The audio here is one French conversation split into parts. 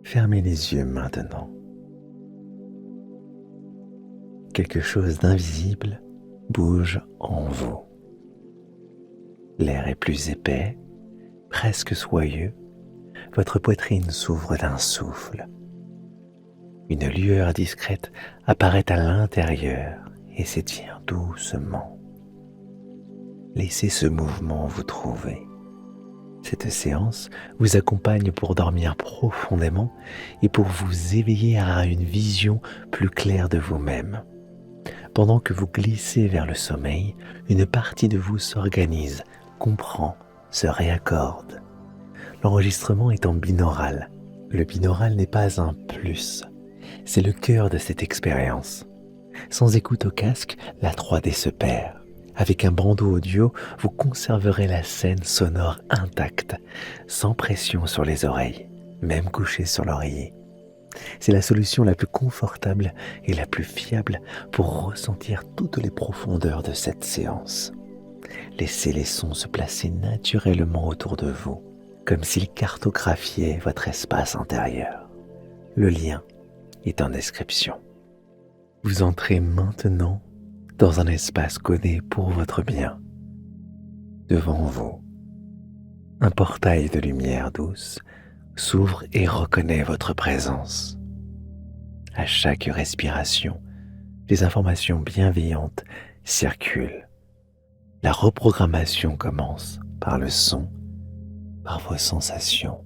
Fermez les yeux maintenant. Quelque chose d'invisible bouge en vous. L'air est plus épais, presque soyeux. Votre poitrine s'ouvre d'un souffle. Une lueur discrète apparaît à l'intérieur et s'étire doucement. Laissez ce mouvement vous trouver. Cette séance vous accompagne pour dormir profondément et pour vous éveiller à une vision plus claire de vous-même. Pendant que vous glissez vers le sommeil, une partie de vous s'organise, comprend, se réaccorde. L'enregistrement est en binaural. Le binaural n'est pas un plus, c'est le cœur de cette expérience. Sans écoute au casque, la 3D se perd. Avec un bandeau audio, vous conserverez la scène sonore intacte, sans pression sur les oreilles, même couché sur l'oreiller. C'est la solution la plus confortable et la plus fiable pour ressentir toutes les profondeurs de cette séance. Laissez les sons se placer naturellement autour de vous, comme s'ils cartographiaient votre espace intérieur. Le lien est en description. Vous entrez maintenant dans un espace codé pour votre bien. Devant vous, un portail de lumière douce s'ouvre et reconnaît votre présence. À chaque respiration, des informations bienveillantes circulent. La reprogrammation commence par le son, par vos sensations,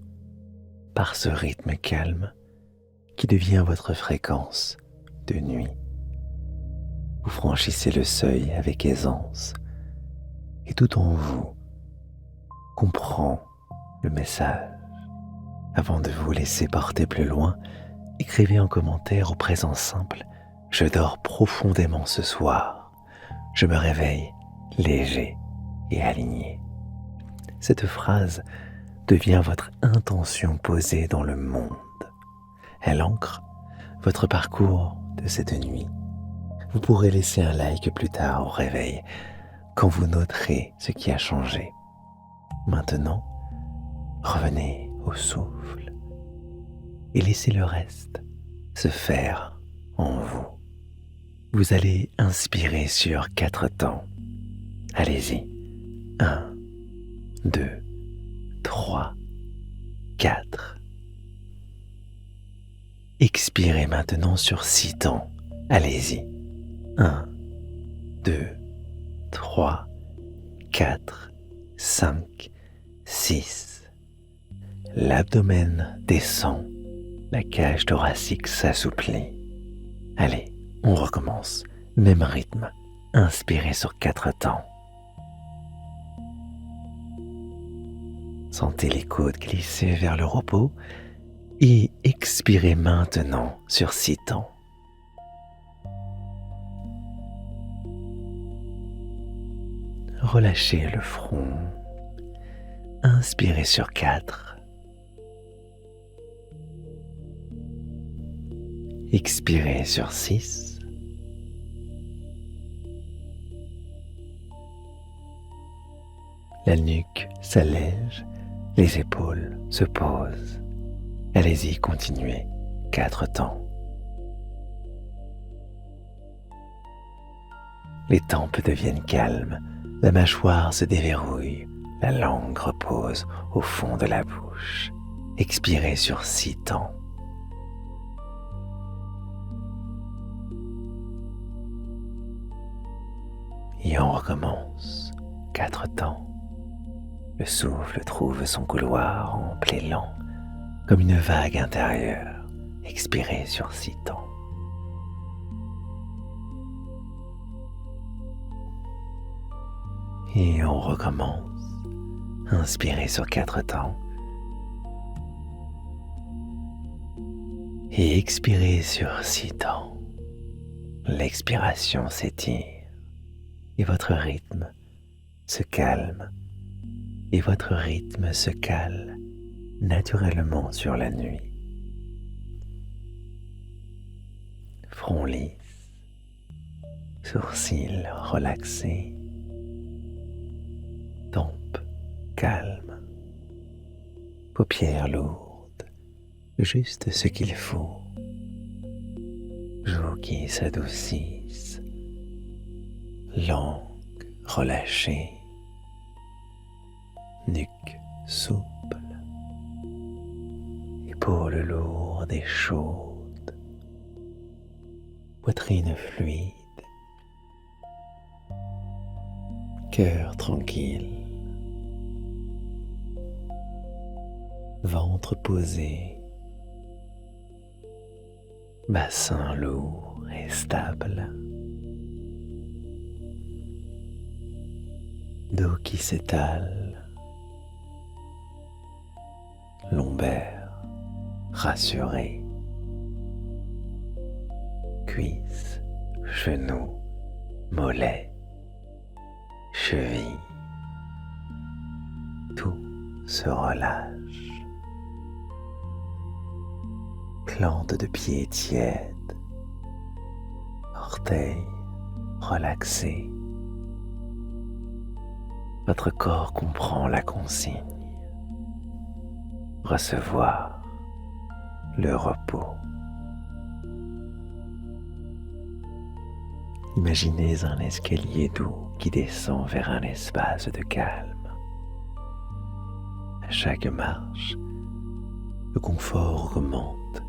par ce rythme calme qui devient votre fréquence de nuit. Vous franchissez le seuil avec aisance et tout en vous comprend le message. Avant de vous laisser porter plus loin, écrivez en commentaire au présent simple « Je dors profondément ce soir. Je me réveille léger et aligné ». Cette phrase devient votre intention posée dans le monde. Elle ancre votre parcours de cette nuit. Vous pourrez laisser un like plus tard au réveil, quand vous noterez ce qui a changé. Maintenant, revenez au souffle et laissez le reste se faire en vous. Vous allez inspirer sur 4 temps. Allez-y. 1, 2, 3, 4. Expirez maintenant sur 6 temps. Allez-y. 1, 2, 3, 4, 5, 6. L'abdomen descend, la cage thoracique s'assouplit. Allez, on recommence. Même rythme. Inspirez sur 4 temps. Sentez les côtes glisser vers le repos et expirez maintenant sur 6 temps. Relâchez le front. Inspirez sur 4. Expirez sur 6. La nuque s'allège, les épaules se posent. Allez-y, continuez. 4 temps. Les tempes deviennent calmes, la mâchoire se déverrouille, la langue repose au fond de la bouche. Expirez sur 6 temps. Et on recommence. 4 temps. Le souffle trouve son couloir ample et lent, comme une vague intérieure. Expirez sur 6 temps. Et on recommence. Inspirez sur 4 temps. Et expirez sur 6 temps. L'expiration s'étire et votre rythme se calme. Et votre rythme se cale naturellement sur la nuit. Front lisse, sourcils relaxés, tempes calmes, paupières lourdes, juste ce qu'il faut. Joues qui s'adoucissent, langue relâchée, nuque souple, épaules lourdes et chaudes, poitrine fluide, cœur tranquille, ventre posé, bassin lourd et stable, dos qui s'étale, lombaire rassuré, cuisses, genoux, mollets, chevilles, tout se relâche. Plante de pied tiède, orteils relaxés. Votre corps comprend la consigne. Recevoir le repos. Imaginez un escalier doux qui descend vers un espace de calme. À chaque marche, le confort augmente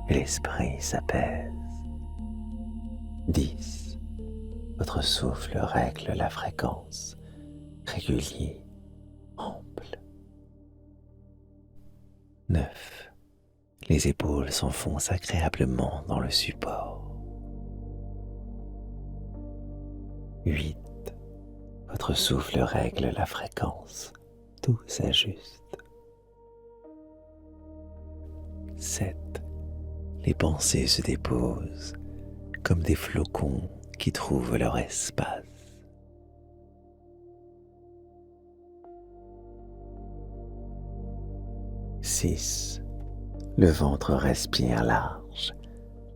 et l'esprit s'apaise. 10. Votre souffle règle la fréquence, régulier, ample. 9. Les épaules s'enfoncent agréablement dans le support. 8. Votre souffle règle la fréquence, tout s'ajuste. 7. Les pensées se déposent comme des flocons qui trouvent leur espace. 6. Le ventre respire large,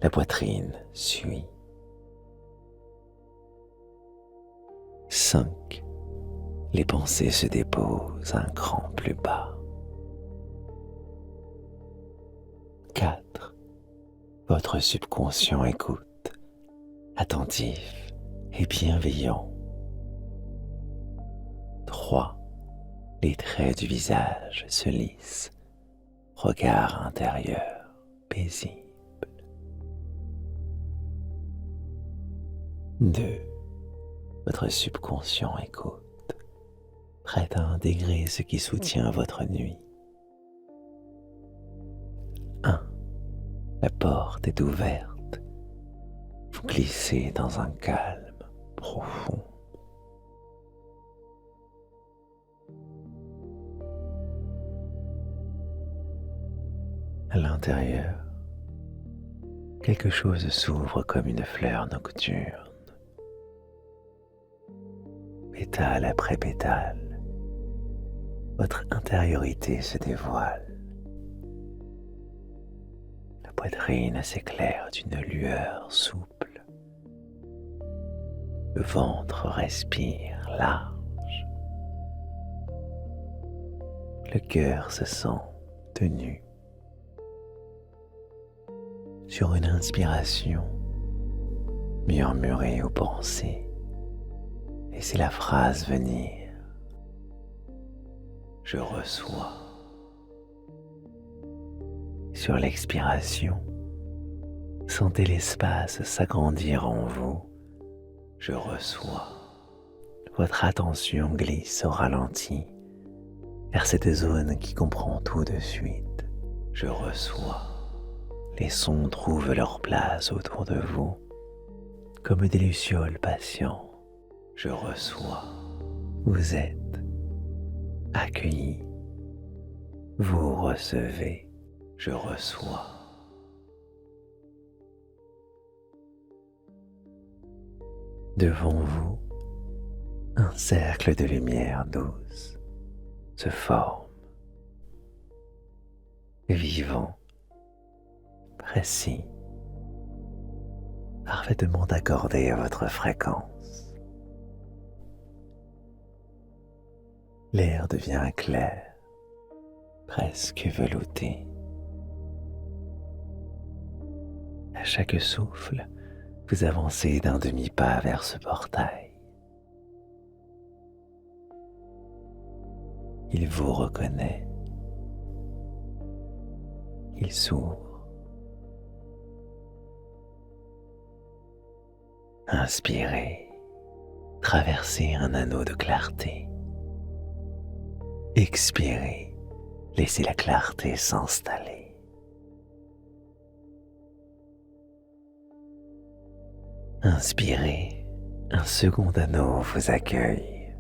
la poitrine suit. 5. Les pensées se déposent un cran plus bas. 4. Votre subconscient écoute, attentif et bienveillant. 3. Les traits du visage se lissent, regard intérieur paisible. 2. Votre subconscient écoute, prêt à intégrer ce qui soutient votre nuit. 1. La porte est ouverte. Vous glissez dans un calme profond. À l'intérieur, quelque chose s'ouvre comme une fleur nocturne. Pétale après pétale, votre intériorité se dévoile. La poitrine s'éclaire d'une lueur souple. Le ventre respire large. Le cœur se sent tenu. Sur une inspiration, murmurez aux pensées. Laissez la phrase venir. Je reçois. Sur l'expiration, sentez l'espace s'agrandir en vous. Je reçois. Votre attention glisse au ralenti vers cette zone qui comprend tout de suite. Je reçois. Les sons trouvent leur place autour de vous, comme des lucioles patients. Je reçois. Vous êtes accueilli. Vous recevez. Je reçois. Devant vous, un cercle de lumière douce se forme, vivant, précis, parfaitement accordé à votre fréquence. L'air devient clair, presque velouté. chaque souffle, vous avancez d'un demi-pas vers ce portail. Il vous reconnaît. Il s'ouvre. Inspirez. Traversez un anneau de clarté. Expirez. Laissez la clarté s'installer. Inspirez. Un second anneau vous accueille.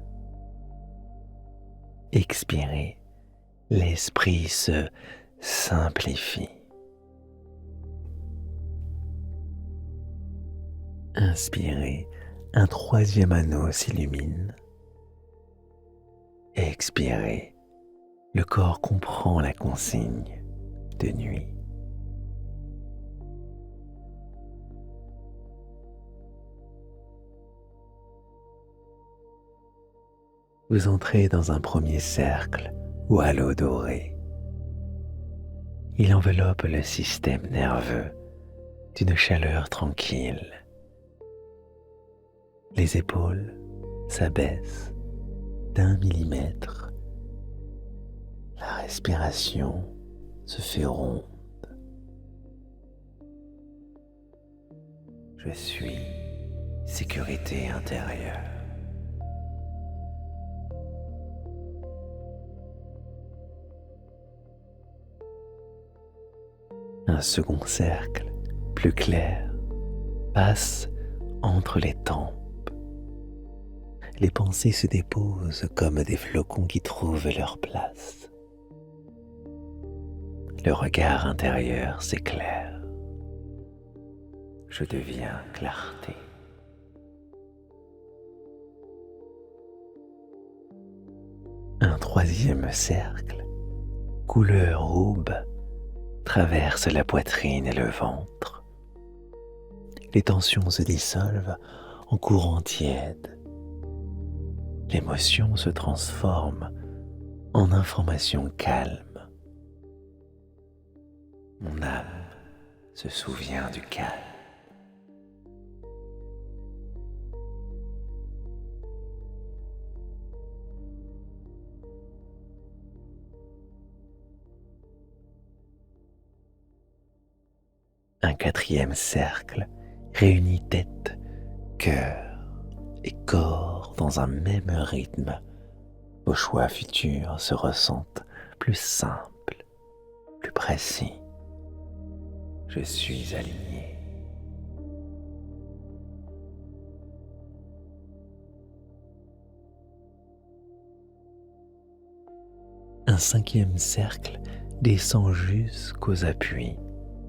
Expirez. L'esprit se simplifie. Inspirez. Un troisième anneau s'illumine. Expirez. Le corps comprend la consigne de nuit. Vous entrez dans un premier cercle ou halo doré. Il enveloppe le système nerveux d'une chaleur tranquille. Les épaules s'abaissent d'1 millimètre. La respiration se fait ronde. Je suis sécurité intérieure. Un second cercle, plus clair, passe entre les tempes. Les pensées se déposent comme des flocons qui trouvent leur place. Le regard intérieur s'éclaire. Je deviens clarté. Un troisième cercle, couleur aube, traverse la poitrine et le ventre. Les tensions se dissolvent en courant tiède. L'émotion se transforme en information calme. Mon âme se souvient du calme. Un quatrième cercle réunit tête, cœur et corps dans un même rythme. Vos choix futurs se ressentent plus simples, plus précis. Je suis aligné. Un cinquième cercle descend jusqu'aux appuis.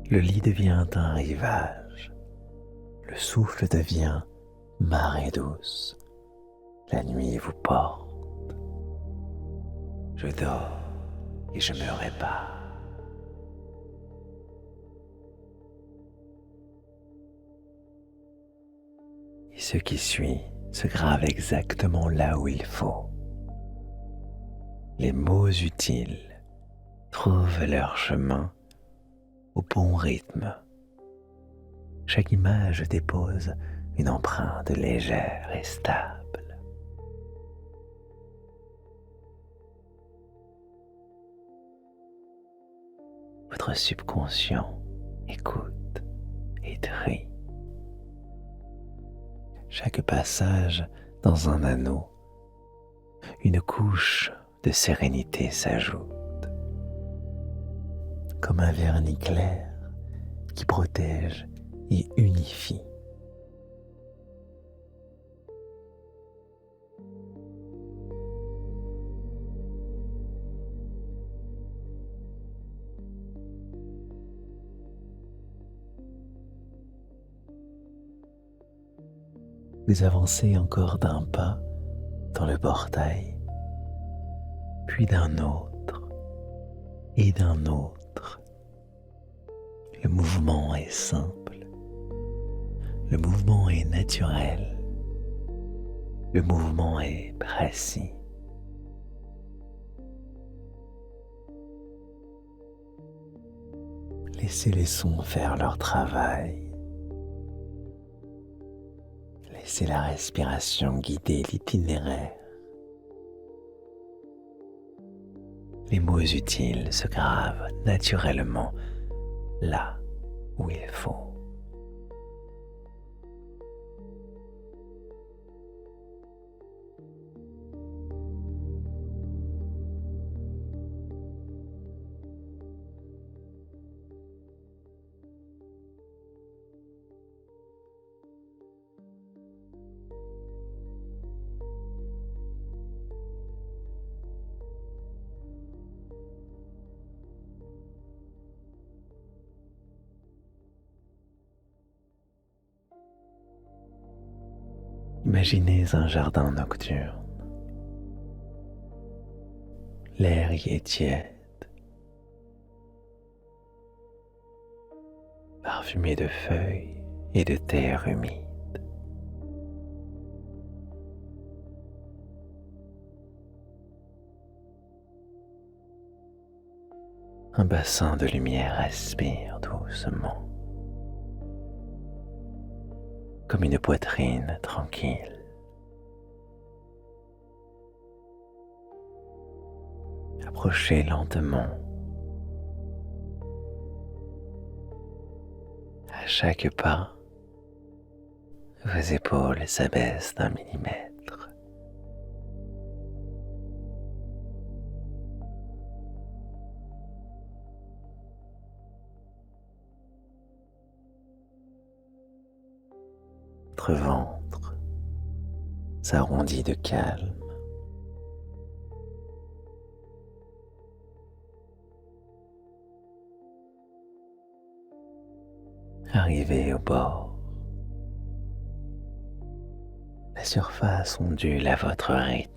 Le lit devient un rivage. Le souffle devient marée douce. La nuit vous porte. Je dors et je me répare. Et ce qui suit se grave exactement là où il faut. Les mots utiles trouvent leur chemin au bon rythme. Chaque image dépose une empreinte légère et stable. Votre subconscient écoute et trie. Chaque passage dans un anneau, une couche de sérénité s'ajoute. Comme un vernis clair qui protège et unifie. Vous avancez encore d'un pas dans le portail, puis d'un autre et d'un autre. Le mouvement est simple, le mouvement est naturel, le mouvement est précis. Laissez les sons faire leur travail. Laissez la respiration guider l'itinéraire. Les mots utiles se gravent naturellement là où il faut. Imaginez un jardin nocturne. L'air y est tiède, parfumé de feuilles et de terre humide. Un bassin de lumière aspire doucement, comme une poitrine tranquille. Approchez lentement. À chaque pas, vos épaules s'abaissent d'1 millimètre. Votre ventre s'arrondit de calme. Arrivé au bord, la surface ondule à votre rythme.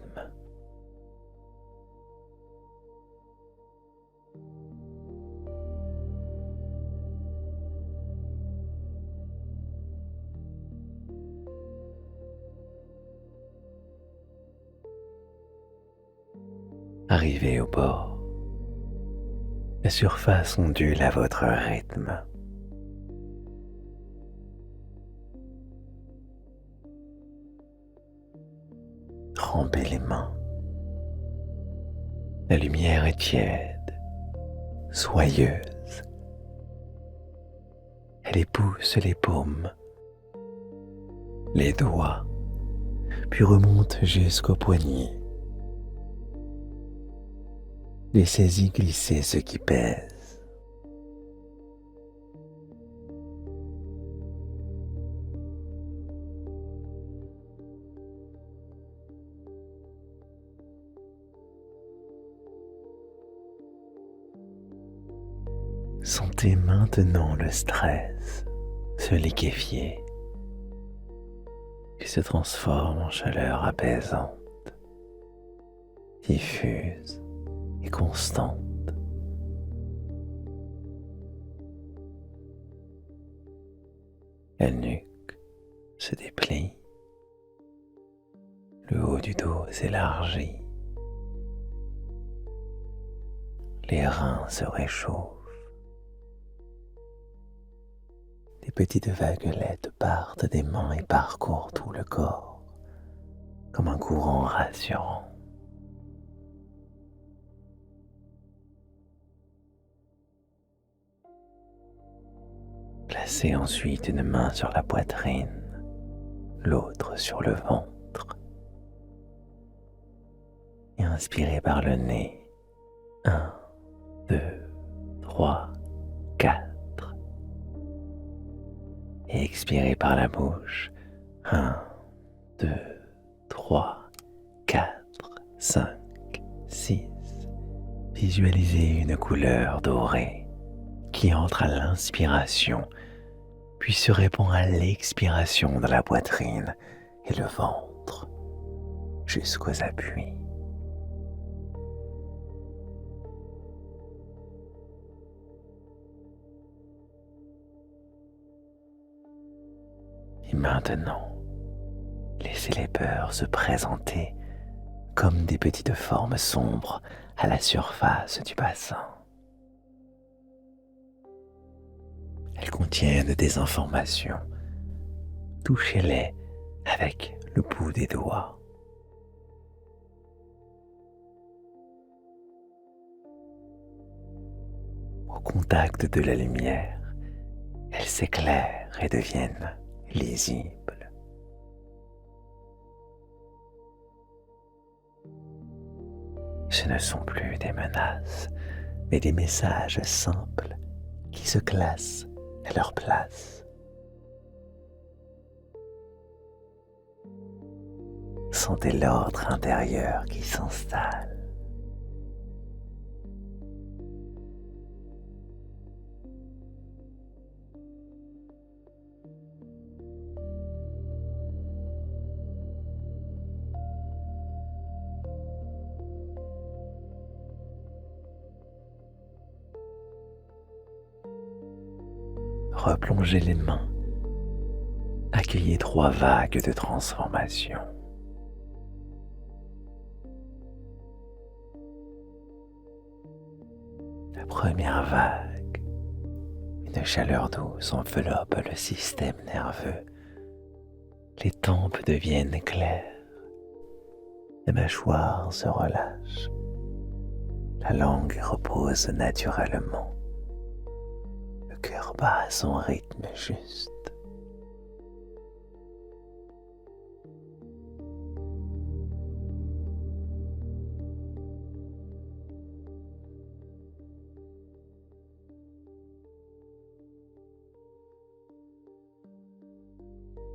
Arrivé au bord, la surface ondule à votre rythme. Trempez les mains. La lumière est tiède, soyeuse. Elle épouse les paumes, les doigts, puis remonte jusqu'aux poignets. Laissez-y glisser ce qui pèse. Sentez maintenant le stress se liquéfier, qui se transforme en chaleur apaisante, diffuse et constante. La nuque se déplie, le haut du dos s'élargit, les reins se réchauffent. Des petites vaguelettes partent des mains et parcourent tout le corps, comme un courant rassurant. Placez ensuite une main sur la poitrine, l'autre sur le ventre, et inspirez par le nez. 1, 2, 3, 4. Et expirez par la bouche. 1, 2, 3, 4, 5, 6. Visualisez une couleur dorée qui entre à l'inspiration, puis se répand à l'expiration dans la poitrine et le ventre, jusqu'aux appuis. Et maintenant, laissez les peurs se présenter comme des petites formes sombres à la surface du bassin. Elles contiennent des informations. Touchez-les avec le bout des doigts. Au contact de la lumière, elles s'éclairent et deviennent lisibles. Ce ne sont plus des menaces, mais des messages simples qui se classent à leur place. Sentez l'ordre intérieur qui s'installe. Replongez les mains. Accueillez 3 vagues de transformation. La première vague, une chaleur douce enveloppe le système nerveux. Les tempes deviennent claires. La mâchoire se relâche. La langue repose naturellement. Le cœur bat à son rythme juste.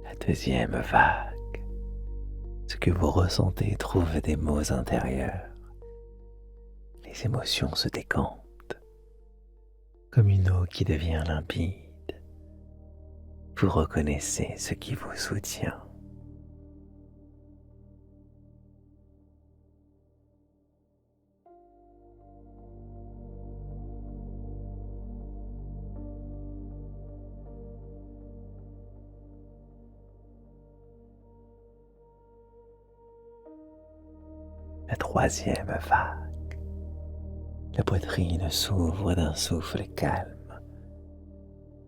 La deuxième vague, ce que vous ressentez trouve des mots intérieurs. Les émotions se décantent, comme une eau qui devient limpide. Vous reconnaissez ce qui vous soutient. La troisième vague, la poitrine s'ouvre d'un souffle calme.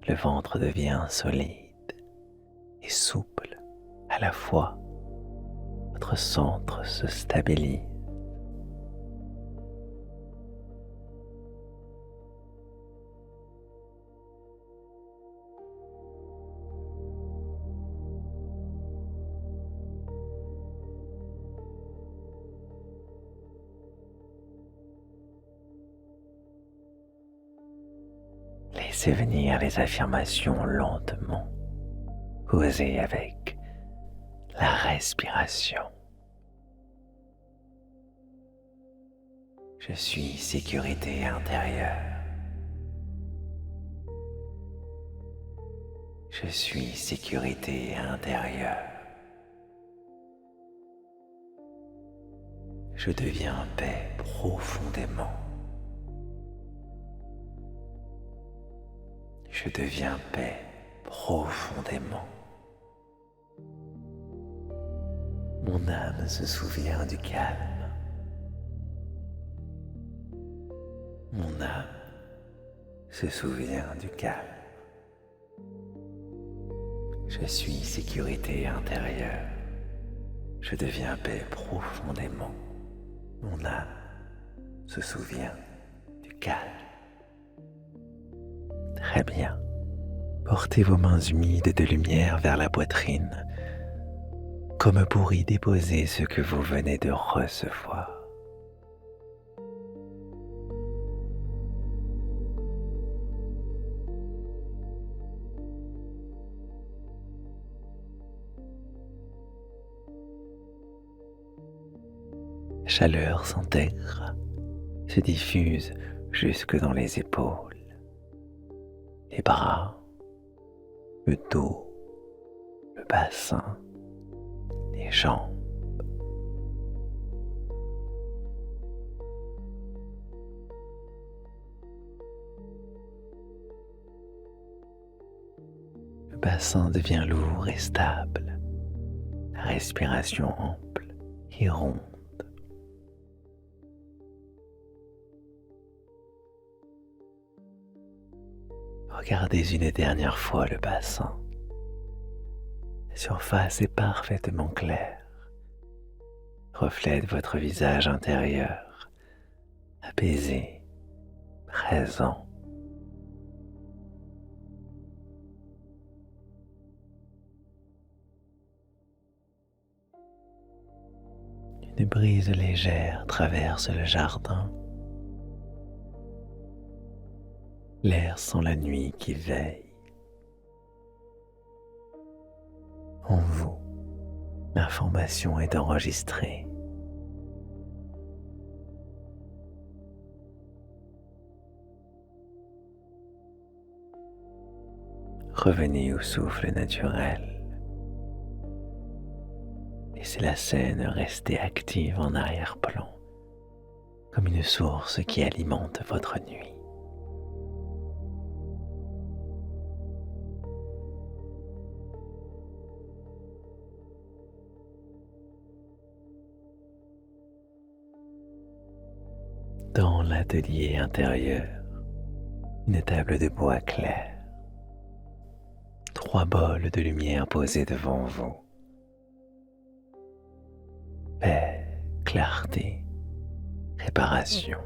Le ventre devient solide et souple à la fois. Votre centre se stabilise. Laissez venir les affirmations lentement, posées avec la respiration. Je suis sécurité intérieure. Je suis sécurité intérieure. Je deviens paix profondément. Je deviens paix profondément. Mon âme se souvient du calme. Mon âme se souvient du calme. Je suis sécurité intérieure. Je deviens paix profondément. Mon âme se souvient du calme. Très bien. Portez vos mains humides de lumière vers la poitrine, comme pour y déposer ce que vous venez de recevoir. La chaleur s'intègre, se diffuse jusque dans les épaules, les bras, le dos, le bassin, les jambes. Le bassin devient lourd et stable, la respiration ample et ronde. Regardez une dernière fois le bassin. La surface est parfaitement claire, reflète votre visage intérieur, apaisé, présent. Une brise légère traverse le jardin. L'air sent la nuit qui veille. En vous, l'information est enregistrée. Revenez au souffle naturel. Laissez la scène rester active en arrière-plan, comme une source qui alimente votre nuit. Dans l'atelier intérieur, une table de bois clair, 3 bols de lumière posés devant vous. Paix, clarté, réparation.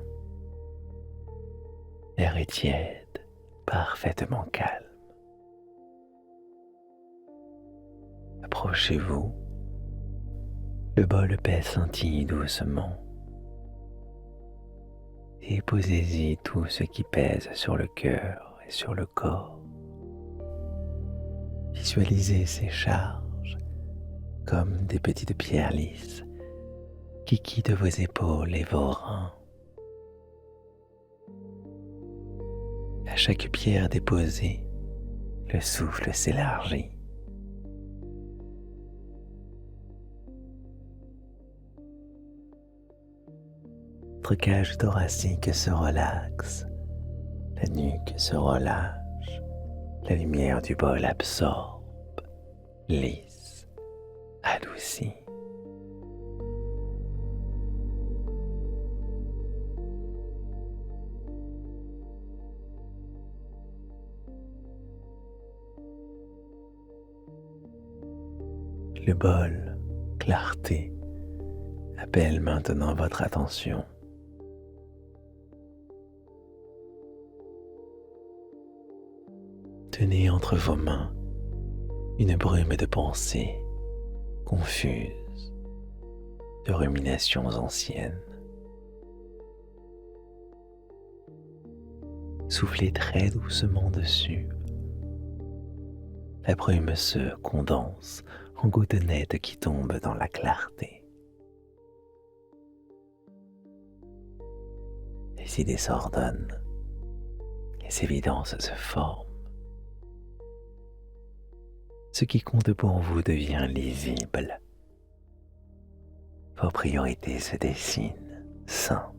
L'air est tiède, parfaitement calme. Approchez-vous. Le bol paix scintille doucement. Et posez-y tout ce qui pèse sur le cœur et sur le corps. Visualisez ces charges comme des petites pierres lisses qui quittent vos épaules et vos reins. À chaque pierre déposée, le souffle s'élargit. Votre cage thoracique se relaxe, la nuque se relâche, la lumière du bol absorbe, lisse, adoucie. Le bol, clarté, appelle maintenant votre attention. Tenez entre vos mains une brume de pensées confuses, de ruminations anciennes. Soufflez très doucement dessus. La brume se condense en gouttelettes qui tombent dans la clarté. Les idées s'ordonnent, les évidences se forment. Ce qui compte pour vous devient lisible. Vos priorités se dessinent, simples.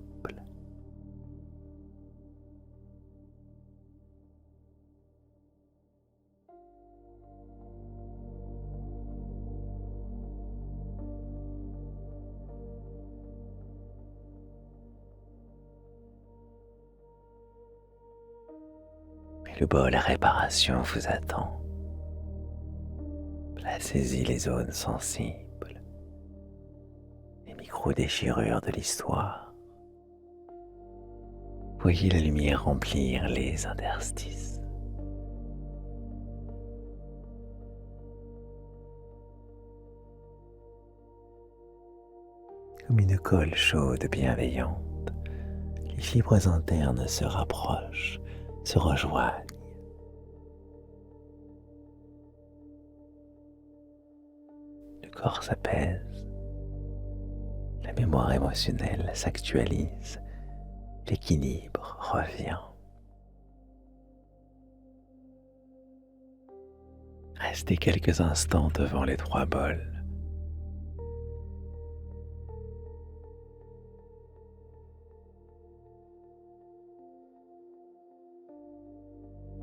Et le bol à réparation vous attend. Placez-y les zones sensibles, les micro-déchirures de l'histoire. Voyez la lumière remplir les interstices. Comme une colle chaude bienveillante, les fibres internes se rapprochent, se rejoignent. Le corps s'apaise, la mémoire émotionnelle s'actualise, l'équilibre revient. Restez quelques instants devant les 3 bols.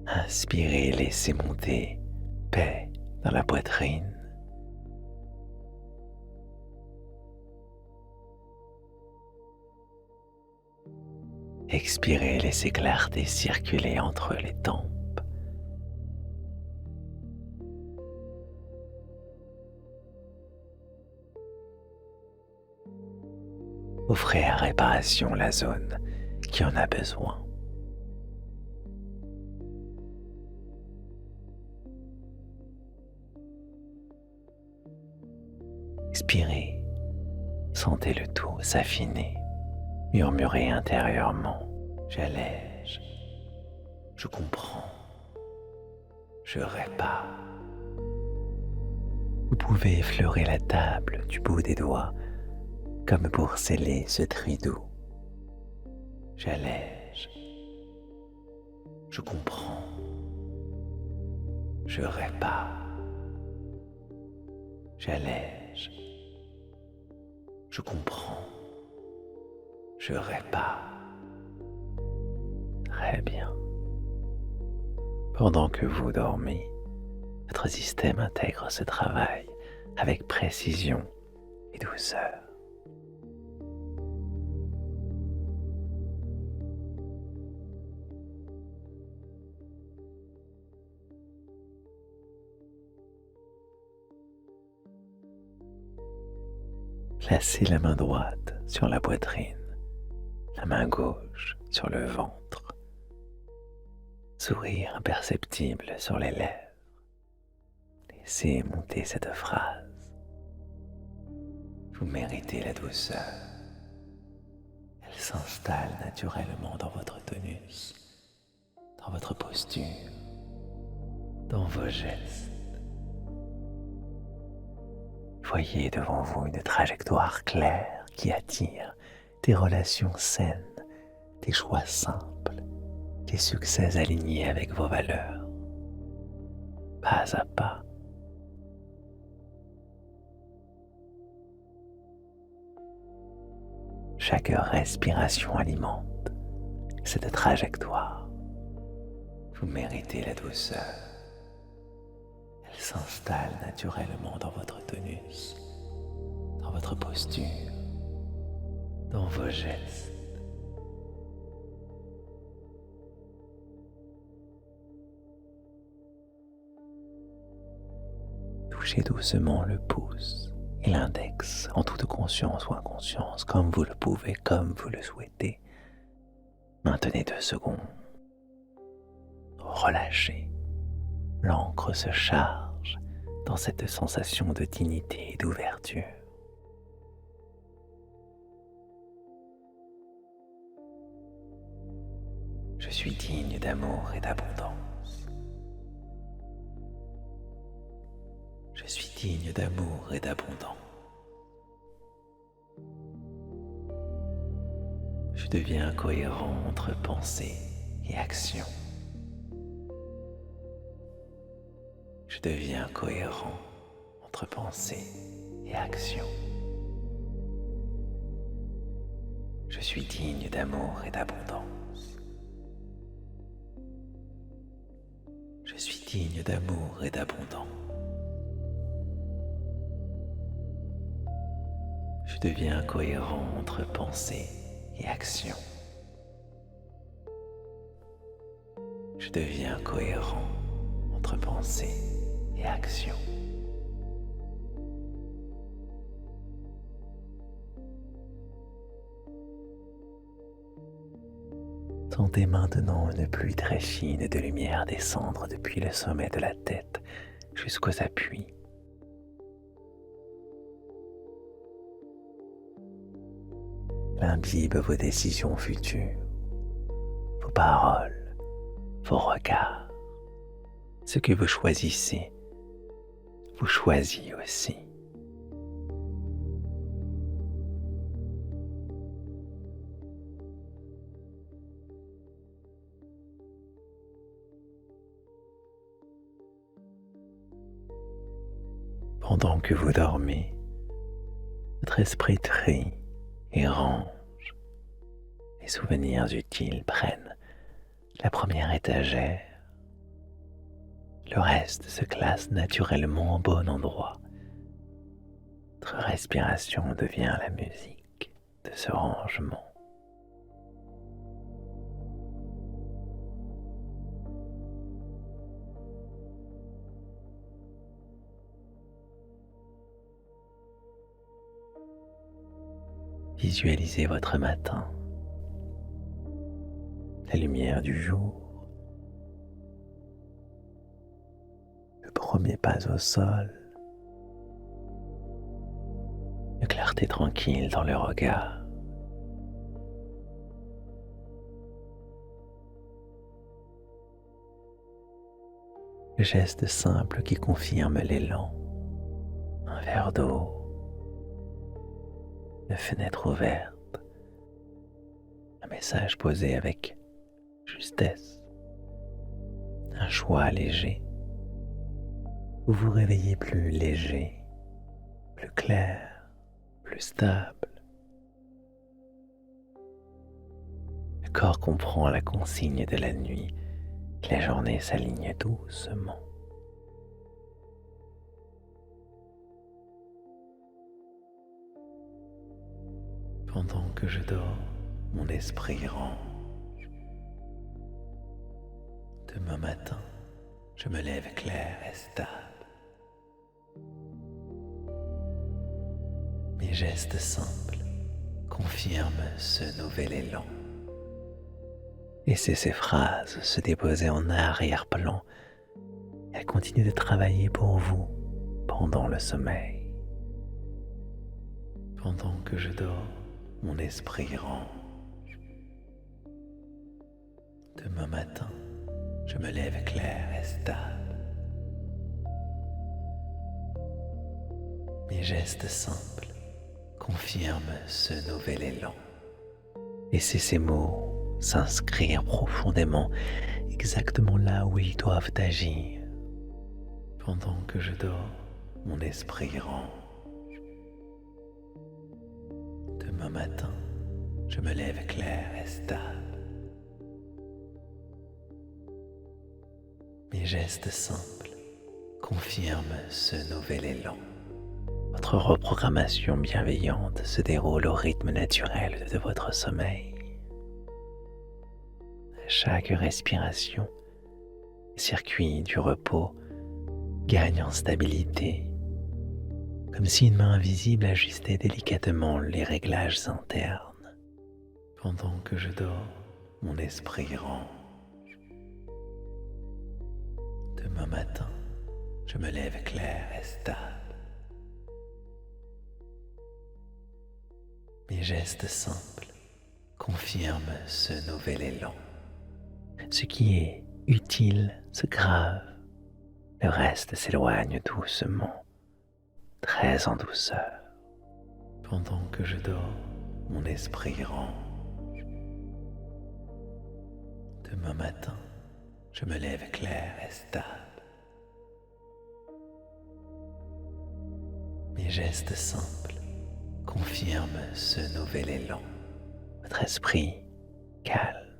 Inspirez, laissez monter paix dans la poitrine. Expirez, laissez clarté circuler entre les tempes. Offrez à réparation la zone qui en a besoin. Expirez, sentez le tout s'affiner, murmurez intérieurement. J'allège, je comprends, je répare. Vous pouvez effleurer la table du bout des doigts comme pour sceller ce tridou. J'allège, je comprends, je répare. J'allège, je comprends, je répare. Très bien. Pendant que vous dormez, votre système intègre ce travail avec précision et douceur. Placez la main droite sur la poitrine, la main gauche sur le ventre. Sourire imperceptible sur les lèvres. Laissez monter cette phrase. Vous méritez la douceur. Elle s'installe naturellement dans votre tonus, dans votre posture, dans vos gestes. Voyez devant vous une trajectoire claire qui attire des relations saines, des choix simples, des succès alignés avec vos valeurs. Pas à pas. Chaque respiration alimente cette trajectoire. Vous méritez la douceur. Elle s'installe naturellement dans votre tonus, dans votre posture, dans vos gestes. Touchez doucement le pouce et l'index en toute conscience ou inconscience, comme vous le pouvez, comme vous le souhaitez. Maintenez 2 secondes. Relâchez. L'encre se charge dans cette sensation de dignité et d'ouverture. Je suis digne d'amour et d'abondance. Je suis digne d'amour et d'abondance. Je deviens cohérent entre pensée et action. Je deviens cohérent entre pensée et action. Je suis digne d'amour et d'abondance. Je suis digne d'amour et d'abondance. Je deviens cohérent entre pensée et action. Je deviens cohérent entre pensée et action. Sentez maintenant une pluie très fine de lumière descendre depuis le sommet de la tête jusqu'aux appuis. Elle imbibe vos décisions futures, vos paroles, vos regards. Ce que vous choisissez, vous choisit aussi. Pendant que vous dormez, votre esprit trie et range. Les souvenirs utiles prennent la première étagère. Le reste se classe naturellement au bon endroit. Votre respiration devient la musique de ce rangement. Visualisez votre matin, la lumière du jour, le premier pas au sol, une clarté tranquille dans le regard. Le geste simple qui confirme l'élan, un verre d'eau, une fenêtre ouverte, un message posé avec justesse, un choix léger. Vous vous réveillez plus léger, plus clair, plus stable. Le corps comprend la consigne de la nuit, que la journée s'aligne doucement. Pendant que je dors, mon esprit range. Demain matin, je me lève clair et stable. Mes gestes simples confirment ce nouvel élan. Laissez ces phrases se déposer en arrière-plan. Elles continuent de travailler pour vous pendant le sommeil. Pendant que je dors, mon esprit range. Demain matin, je me lève clair et stable. Mes gestes simples confirment ce nouvel élan. Laissez ces mots s'inscrire profondément, exactement là où ils doivent agir. Pendant que je dors, mon esprit range. Demain matin, je me lève clair et stable. Mes gestes simples confirment ce nouvel élan. Votre reprogrammation bienveillante se déroule au rythme naturel de votre sommeil. À chaque respiration, les circuits du repos gagnent en stabilité, comme si une main invisible ajustait délicatement les réglages internes. Pendant que je dors, mon esprit range. Demain matin, je me lève clair et stable. Mes gestes simples confirment ce nouvel élan. Ce qui est utile se grave, le reste s'éloigne doucement, très en douceur. Pendant que je dors, mon esprit range. Demain matin, je me lève clair et stable. Mes gestes simples confirment ce nouvel élan. Votre esprit calme,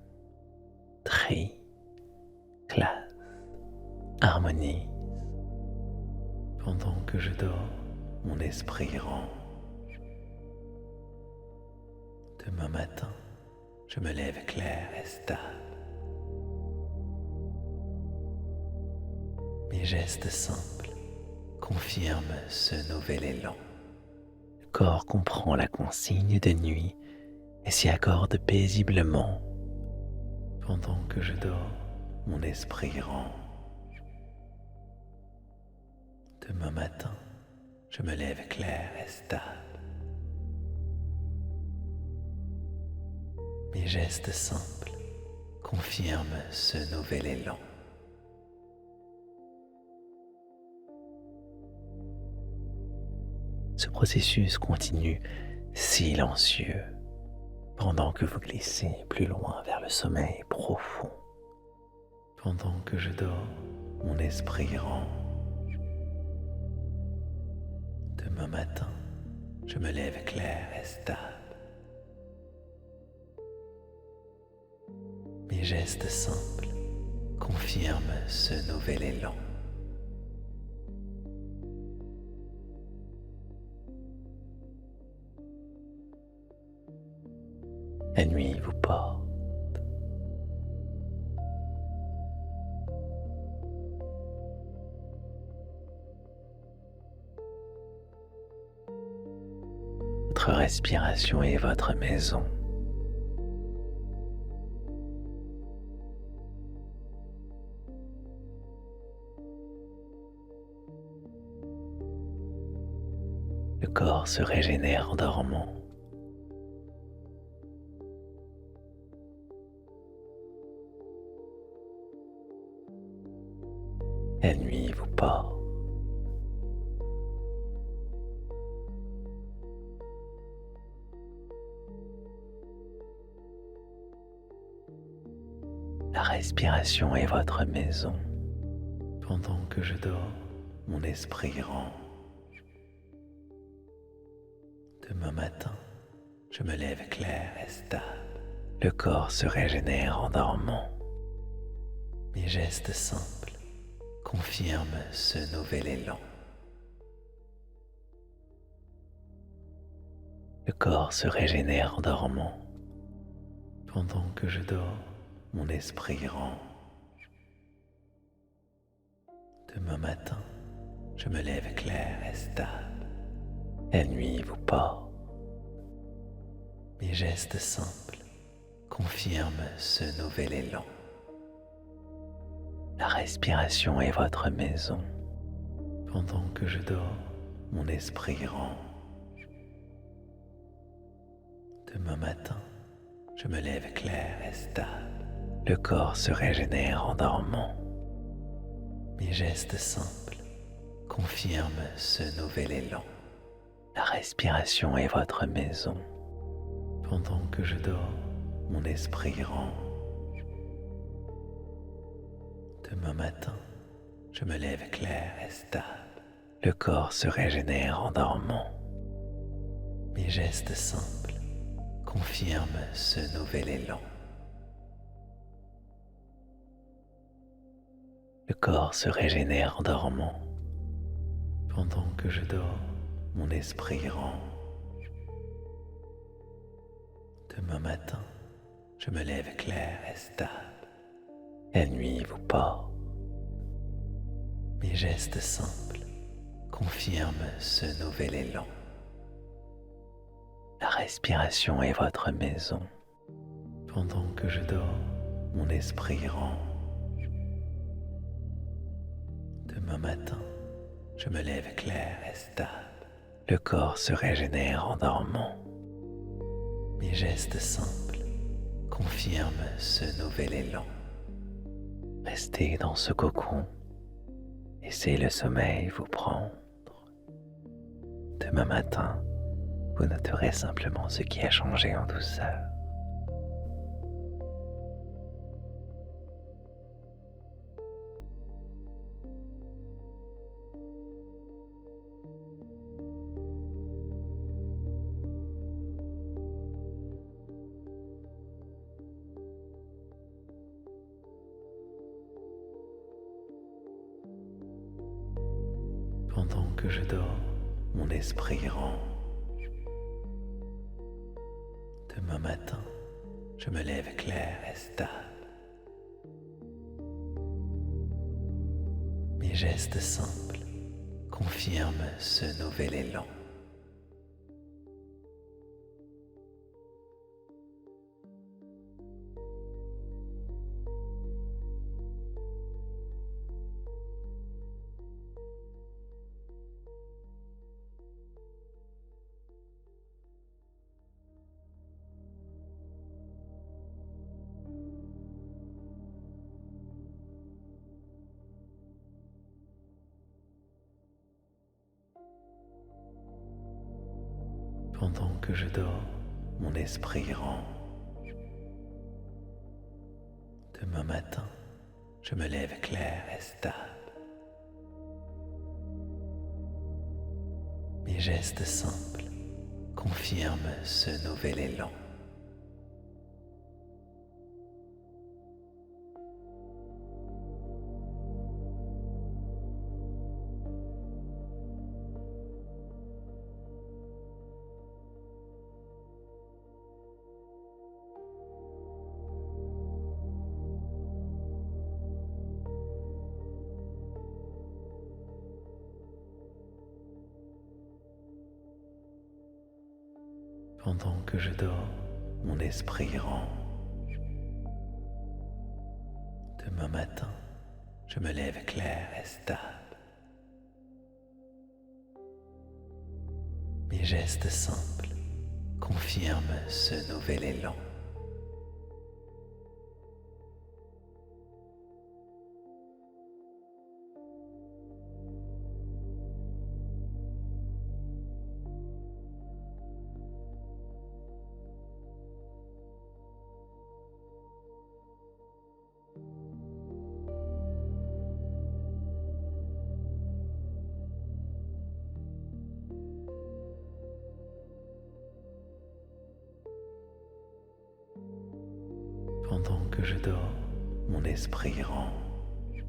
trie, classe, harmonise. Pendant que je dors, mon esprit range. Demain matin, je me lève clair et stable. Mes gestes simples confirment ce nouvel élan. Le corps comprend la consigne de nuit et s'y accorde paisiblement. Pendant que je dors, mon esprit range. Demain matin, je me lève clair et stable. Mes gestes simples confirment ce nouvel élan. Ce processus continue silencieux pendant que vous glissez plus loin vers le sommeil profond. Pendant que je dors, mon esprit range. Demain matin, je me lève clair et stable. Mes gestes simples confirment ce nouvel élan. La nuit vous porte. Votre respiration est votre maison. Le corps se régénère en dormant. La nuit vous porte. La respiration est votre maison. Pendant que je dors, mon esprit range. Demain matin, je me lève clair et stable. Le corps se régénère en dormant. Mes gestes simples confirment ce nouvel élan. Le corps se régénère en dormant. Pendant que je dors, mon esprit range. Demain matin, je me lève clair et stable. La nuit vous porte. Mes gestes simples confirment ce nouvel élan. La respiration est votre maison. Pendant que je dors, mon esprit range. Demain matin, je me lève clair et stable. Le corps se régénère en dormant. Mes gestes simples confirment ce nouvel élan. La respiration est votre maison. Pendant que je dors, mon esprit range. Demain matin, je me lève clair et stable. Le corps se régénère en dormant. Mes gestes simples confirment ce nouvel élan. Le corps se régénère en dormant. Pendant que je dors, mon esprit range. Demain matin, je me lève clair et stable. La nuit vous porte. Mes gestes simples confirment ce nouvel élan. La respiration est votre maison. Pendant que je dors, mon esprit range. Demain matin, je me lève clair et stable. Le corps se régénère en dormant. Mes gestes simples confirment ce nouvel élan. Restez dans ce cocon. Laissez le sommeil vous prendre. Demain matin, vous noterez simplement ce qui a changé en douceur. Pendant que je dors, mon esprit range. Demain matin, je me lève clair et stable. Mes gestes simples confirment ce nouvel élan. Pendant que je dors, mon esprit range. Demain matin, je me lève clair et stable. Mes gestes simples confirment ce nouvel élan. Pendant que je dors, mon esprit range. Demain matin, je me lève clair et stable. Mes gestes simples confirment ce nouvel élan. Pendant que je dors, mon esprit range.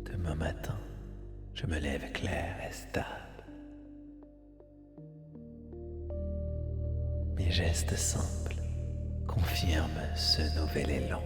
Demain matin, je me lève clair et stable. Mes gestes simples confirment ce nouvel élan.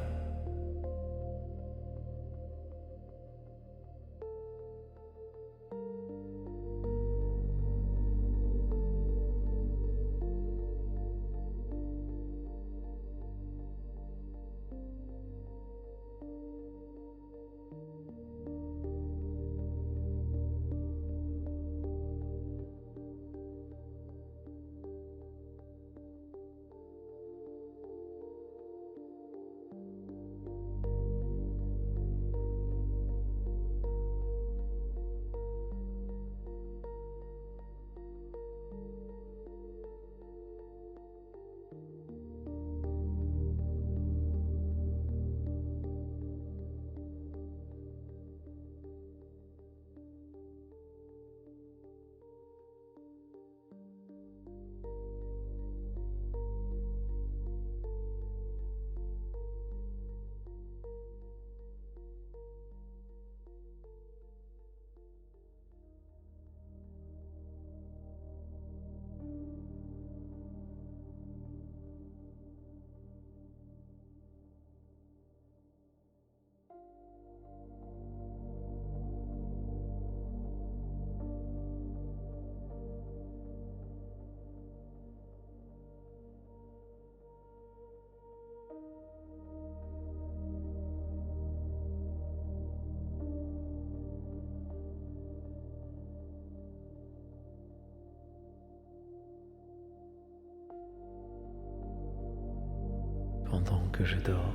Pendant que je dors,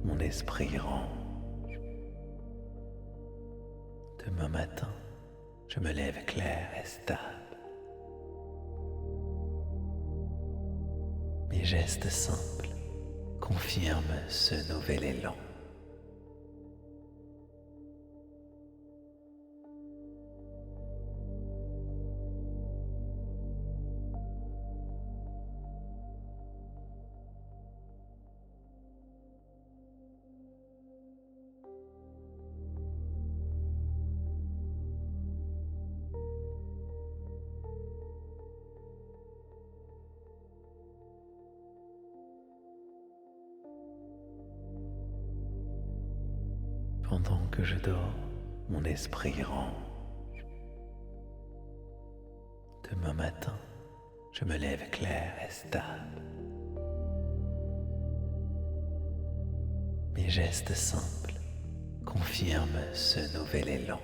mon esprit range. Demain matin, je me lève clair et stable. Mes gestes simples confirment ce nouvel élan. Pendant que je dors, mon esprit range. Demain matin, je me lève clair et stable. Mes gestes simples confirment ce nouvel élan.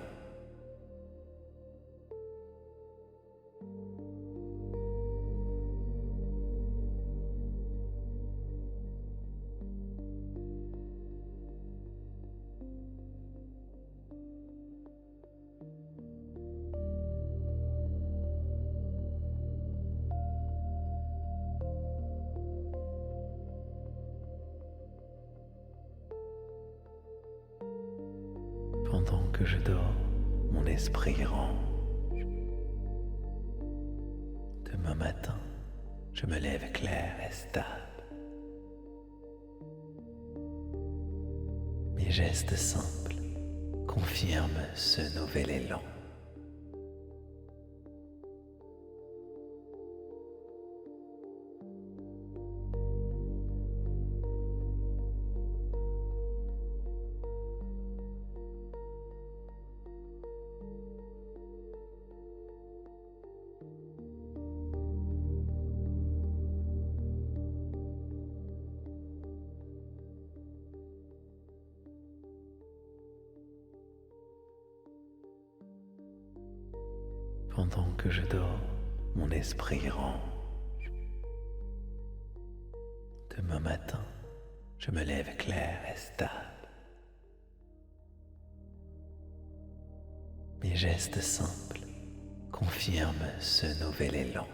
Pendant que je dors, mon esprit range. Demain matin, je me lève clair et stable. Mes gestes simples confirment ce nouvel élan. Pendant que je dors, mon esprit range. Demain matin, je me lève clair et stable. Mes gestes simples confirment ce nouvel élan.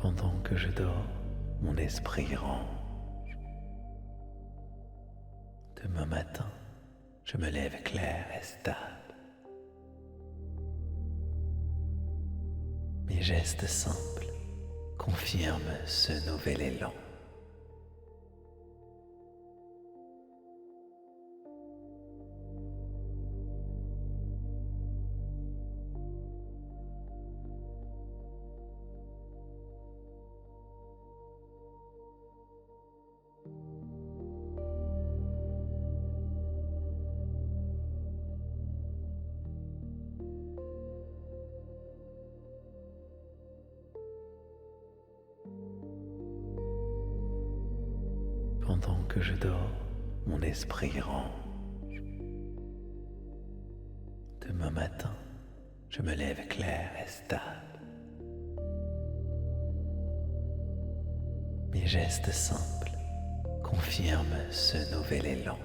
Pendant que je dors, mon esprit range. Demain matin, je me lève clair et stable. Mes gestes simples confirment ce nouvel élan. Pendant que je dors, mon esprit range. Demain matin, je me lève clair et stable. Mes gestes simples confirment ce nouvel élan.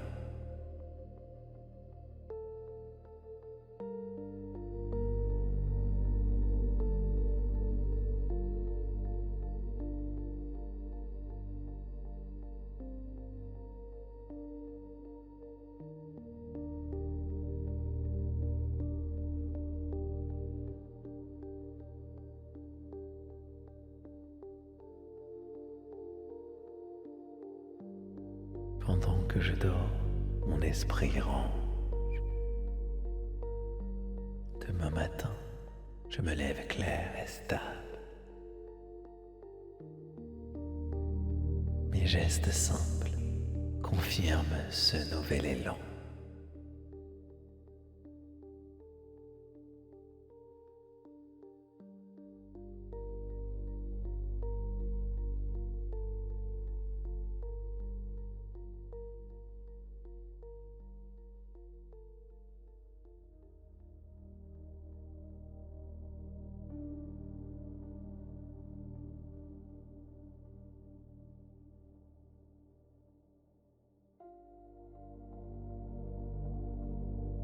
Pendant que je dors, mon esprit range. Demain matin, je me lève clair et stable. Mes gestes simples confirment ce nouvel élan.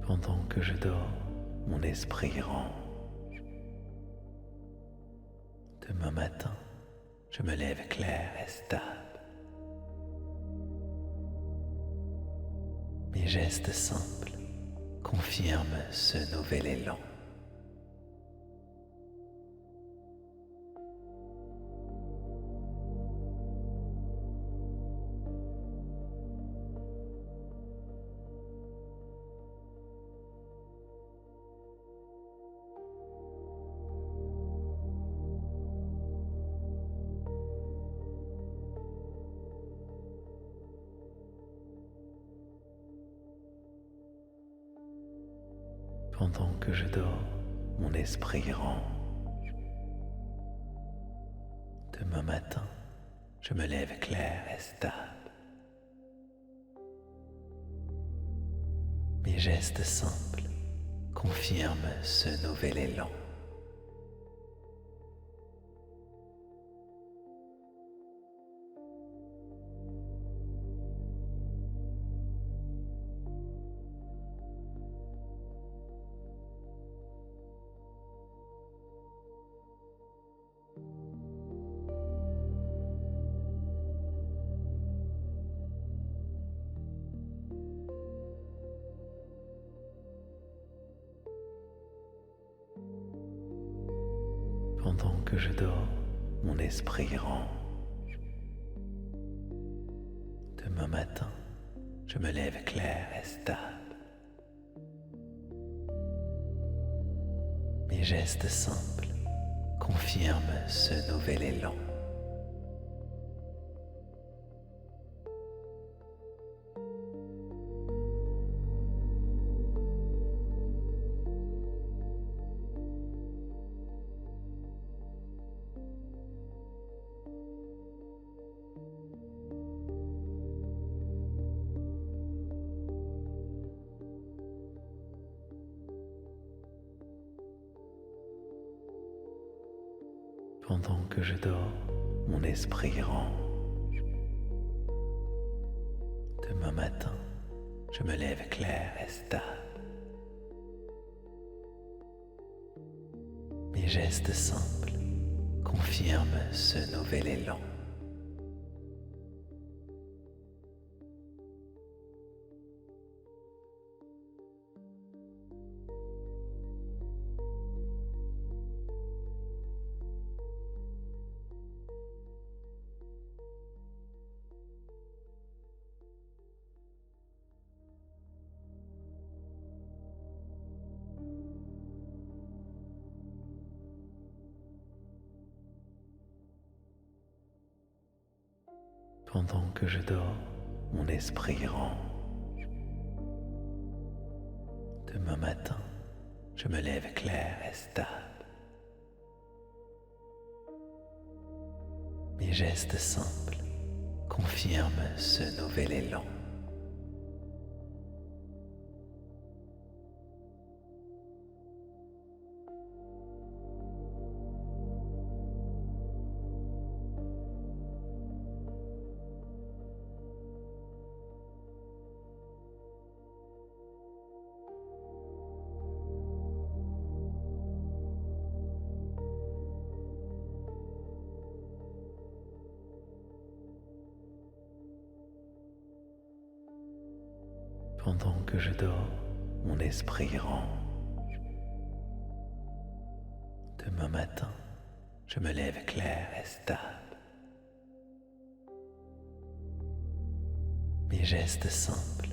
Pendant que je dors, mon esprit range. Demain matin, je me lève clair et stable. Mes gestes simples confirment ce nouvel élan. Pendant que je dors, mon esprit range. Demain matin, je me lève clair et stable. Mes gestes simples confirment ce nouvel élan. Pendant que je dors, mon esprit range. Demain matin, je me lève clair et stable. Mes gestes simples confirment ce nouvel élan. Pendant que je dors, mon esprit range. Demain matin, je me lève clair et stable. Mes gestes simples confirment ce nouvel élan. Pendant que je dors, mon esprit range. Demain matin, je me lève clair et stable. Mes gestes simples confirment ce nouvel élan. Pendant que je dors, mon esprit range. Demain matin, je me lève clair et stable. Mes gestes simples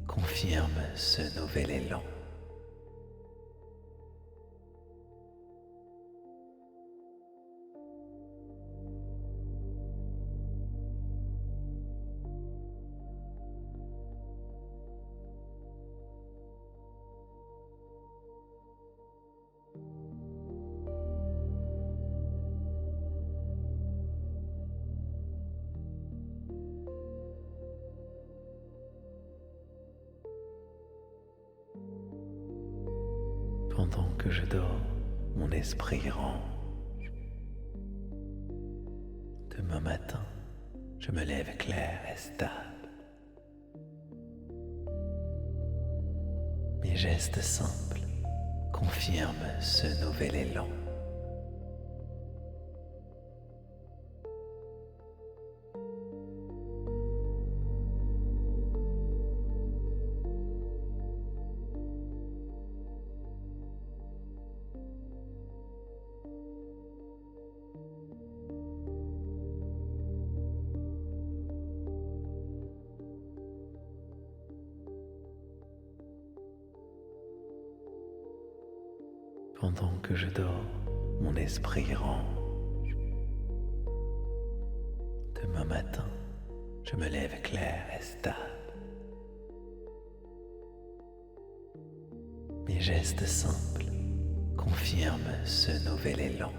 confirment ce nouvel élan. Pendant que je dors, mon esprit range. Demain matin, je me lève clair et stable. Mes gestes simples confirment ce nouvel élan. Pendant que je dors, mon esprit range. Demain matin, je me lève clair et stable. Mes gestes simples confirment ce nouvel élan.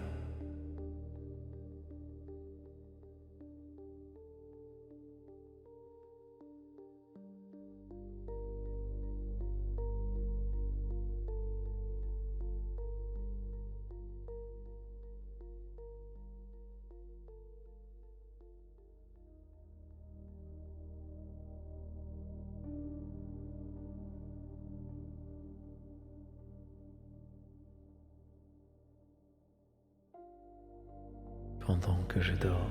Pendant que je dors,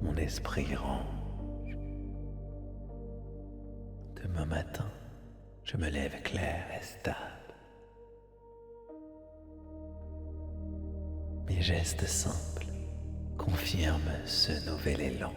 mon esprit range. Demain matin, je me lève clair et stable. Mes gestes simples confirment ce nouvel élan.